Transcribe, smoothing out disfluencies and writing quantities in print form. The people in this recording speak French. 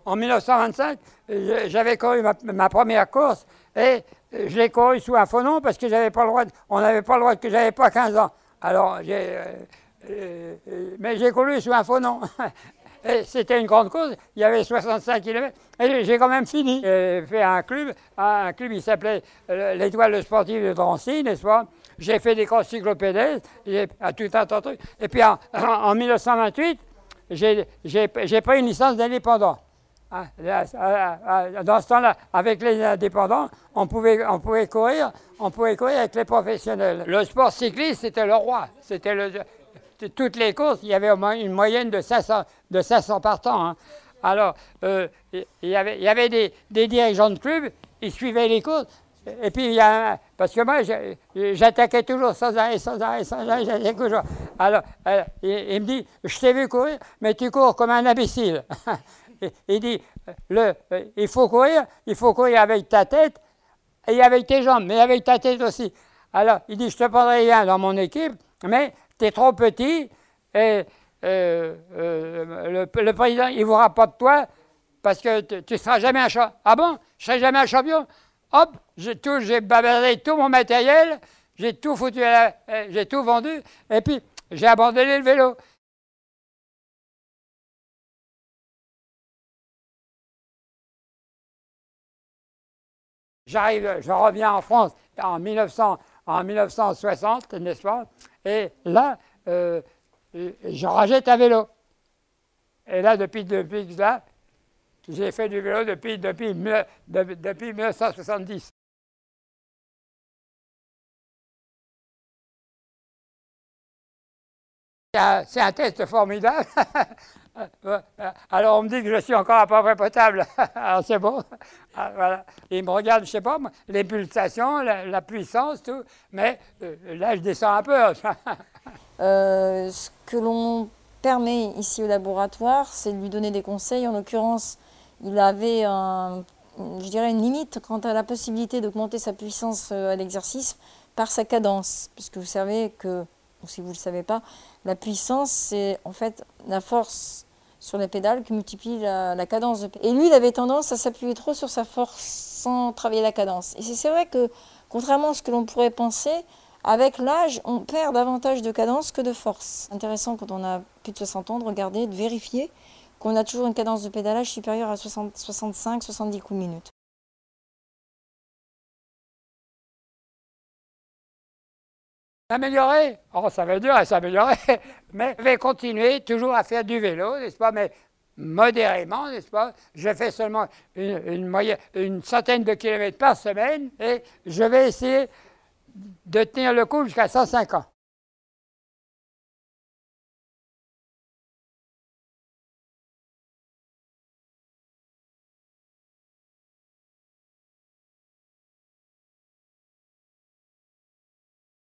En 1925, j'avais couru ma première course et je l'ai couru sous un faux nom parce que j'avais pas le droit, on n'avait pas le droit, que j'avais pas 15 ans. Alors, mais j'ai couru sous un faux nom. Et c'était une grande course, il y avait 65 km, et j'ai quand même fini. J'ai fait un club il s'appelait l'Étoile sportive de Drancy, n'est-ce pas? J'ai fait des courses cyclopédestres, tout un tas de trucs. Et puis en 1928, j'ai pris une licence d'indépendant. Dans ce temps-là, avec les indépendants, on pouvait courir avec les professionnels. Le sport cycliste, c'était le roi. Toutes les courses, il y avait au moins une moyenne de 500 par temps. Hein. Alors, il y avait des dirigeants de clubs, ils suivaient les courses. Et puis, parce que moi, j'attaquais toujours sans arrêt, j'attaquais toujours. Alors, il me dit, je t'ai vu courir, mais tu cours comme un imbécile. Il dit, il faut courir avec ta tête et avec tes jambes, mais avec ta tête aussi. Alors, il dit, je te prendrai bien dans mon équipe, mais tu es trop petit et le président, il ne voudra pas de toi parce que tu ne seras jamais un champion. Ah bon? Je ne serai jamais un champion? Hop, j'ai babardé tout mon matériel, j'ai tout foutu, j'ai tout vendu et puis j'ai abandonné le vélo. Je reviens en France en 1960, n'est-ce pas? Et là, je rachète un vélo. Et là, depuis là, j'ai fait du vélo depuis 1970. C'est un test formidable. Alors on me dit que je suis encore à peu près potable. Alors c'est bon. Voilà. Ils me regardent, je sais pas, les pulsations, la puissance, tout. Mais là, je descends un peu. Ce que l'on permet ici au laboratoire, c'est de lui donner des conseils. En l'occurrence, il avait je dirais une limite quant à la possibilité d'augmenter sa puissance à l'exercice par sa cadence. Puisque vous savez que, ou si vous ne le savez pas, la puissance, c'est en fait la force sur les pédales qui multiplie la cadence. Et lui, il avait tendance à s'appuyer trop sur sa force sans travailler la cadence. Et c'est vrai que, contrairement à ce que l'on pourrait penser, avec l'âge, on perd davantage de cadence que de force. C'est intéressant quand on a plus de 60 ans de regarder, de vérifier qu'on a toujours une cadence de pédalage supérieure à 65-70 coups minute. S'améliorer? Oh, ça veut dire s'améliorer. Mais je vais continuer toujours à faire du vélo, n'est-ce pas? Mais modérément, n'est-ce pas? Je fais seulement une centaine de kilomètres par semaine et je vais essayer de tenir le coup jusqu'à 105 ans.